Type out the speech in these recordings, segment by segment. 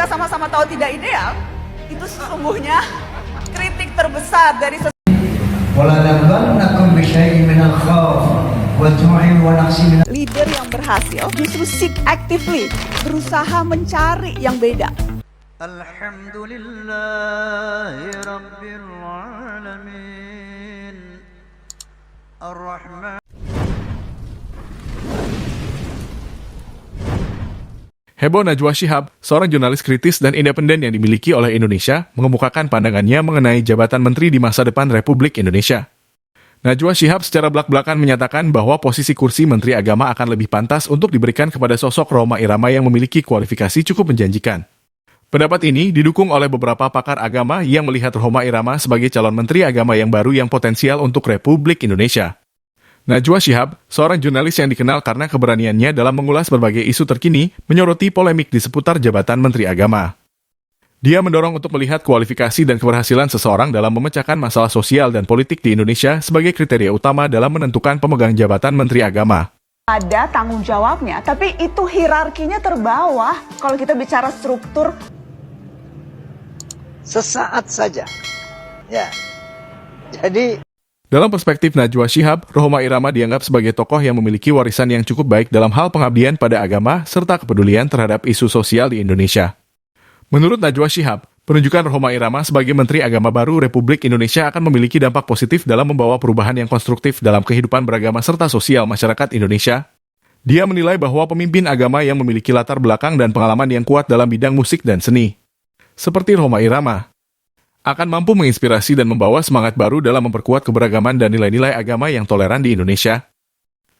kita sama-sama tahu tidak ideal, itu sesungguhnya kritik terbesar dari وَلَنَبْلُوَنَّكُمْ بِشَيْءٍ مِنَ الْخَوْفِ وَالْجُوعِ وَنَقْصٍ مِنَ leader yang berhasil justru seek actively, berusaha mencari yang beda. Alhamdulillahi Rabbil Alamin Ar-Rahman. Heboh Najwa Shihab, seorang jurnalis kritis dan independen yang dimiliki oleh Indonesia, mengemukakan pandangannya mengenai jabatan menteri di masa depan Republik Indonesia. Najwa Shihab secara belak-belakan menyatakan bahwa posisi kursi Menteri Agama akan lebih pantas untuk diberikan kepada sosok Rhoma Irama yang memiliki kualifikasi cukup menjanjikan. Pendapat ini didukung oleh beberapa pakar agama yang melihat Rhoma Irama sebagai calon Menteri Agama yang baru yang potensial untuk Republik Indonesia. Najwa Shihab, seorang jurnalis yang dikenal karena keberaniannya dalam mengulas berbagai isu terkini, menyoroti polemik di seputar jabatan Menteri Agama. Dia mendorong untuk melihat kualifikasi dan keberhasilan seseorang dalam memecahkan masalah sosial dan politik di Indonesia sebagai kriteria utama dalam menentukan pemegang jabatan Menteri Agama. Ada tanggung jawabnya, tapi itu hierarkinya terbawah kalau kita bicara struktur. Sesaat saja. Ya. Jadi Dalam perspektif Najwa Shihab, Rhoma Irama dianggap sebagai tokoh yang memiliki warisan yang cukup baik dalam hal pengabdian pada agama serta kepedulian terhadap isu sosial di Indonesia. Menurut Najwa Shihab, penunjukan Rhoma Irama sebagai Menteri Agama baru Republik Indonesia akan memiliki dampak positif dalam membawa perubahan yang konstruktif dalam kehidupan beragama serta sosial masyarakat Indonesia. Dia menilai bahwa pemimpin agama yang memiliki latar belakang dan pengalaman yang kuat dalam bidang musik dan seni, seperti Rhoma Irama, akan mampu menginspirasi dan membawa semangat baru dalam memperkuat keberagaman dan nilai-nilai agama yang toleran di Indonesia.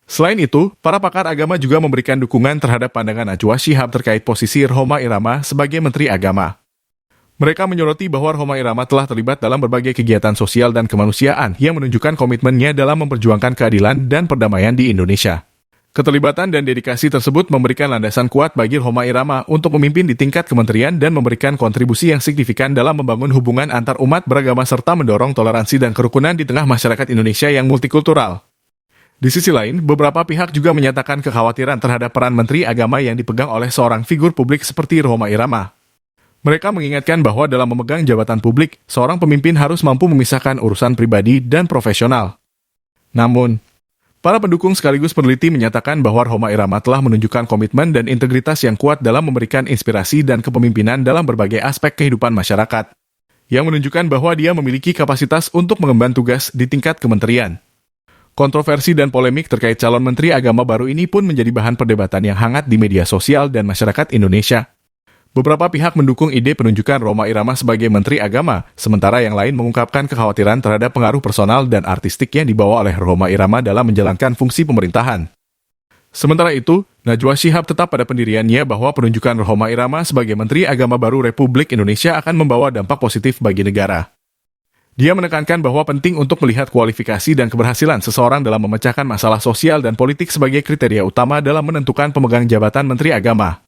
Selain itu, para pakar agama juga memberikan dukungan terhadap pandangan Najwa Shihab terkait posisi Rhoma Irama sebagai Menteri Agama. Mereka menyoroti bahwa Rhoma Irama telah terlibat dalam berbagai kegiatan sosial dan kemanusiaan yang menunjukkan komitmennya dalam memperjuangkan keadilan dan perdamaian di Indonesia. Keterlibatan dan dedikasi tersebut memberikan landasan kuat bagi Rhoma Irama untuk memimpin di tingkat kementerian dan memberikan kontribusi yang signifikan dalam membangun hubungan antar umat beragama serta mendorong toleransi dan kerukunan di tengah masyarakat Indonesia yang multikultural. Di sisi lain, beberapa pihak juga menyatakan kekhawatiran terhadap peran Menteri Agama yang dipegang oleh seorang figur publik seperti Rhoma Irama. Mereka mengingatkan bahwa dalam memegang jabatan publik, seorang pemimpin harus mampu memisahkan urusan pribadi dan profesional. Namun, para pendukung sekaligus peneliti menyatakan bahwa Rhoma Irama telah menunjukkan komitmen dan integritas yang kuat dalam memberikan inspirasi dan kepemimpinan dalam berbagai aspek kehidupan masyarakat, yang menunjukkan bahwa dia memiliki kapasitas untuk mengemban tugas di tingkat kementerian. Kontroversi dan polemik terkait calon Menteri Agama baru ini pun menjadi bahan perdebatan yang hangat di media sosial dan masyarakat Indonesia. Beberapa pihak mendukung ide penunjukan Rhoma Irama sebagai Menteri Agama, sementara yang lain mengungkapkan kekhawatiran terhadap pengaruh personal dan artistik yang dibawa oleh Rhoma Irama dalam menjalankan fungsi pemerintahan. Sementara itu, Najwa Shihab tetap pada pendiriannya bahwa penunjukan Rhoma Irama sebagai Menteri Agama baru Republik Indonesia akan membawa dampak positif bagi negara. Dia menekankan bahwa penting untuk melihat kualifikasi dan keberhasilan seseorang dalam memecahkan masalah sosial dan politik sebagai kriteria utama dalam menentukan pemegang jabatan Menteri Agama.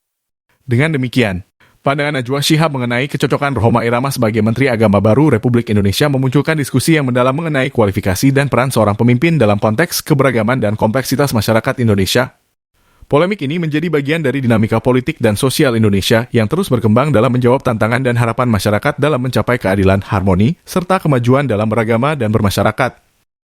Dengan demikian, pandangan Najwa Shihab mengenai kecocokan Rhoma Irama sebagai Menteri Agama baru Republik Indonesia memunculkan diskusi yang mendalam mengenai kualifikasi dan peran seorang pemimpin dalam konteks keberagaman dan kompleksitas masyarakat Indonesia. Polemik ini menjadi bagian dari dinamika politik dan sosial Indonesia yang terus berkembang dalam menjawab tantangan dan harapan masyarakat dalam mencapai keadilan, harmoni, serta kemajuan dalam beragama dan bermasyarakat.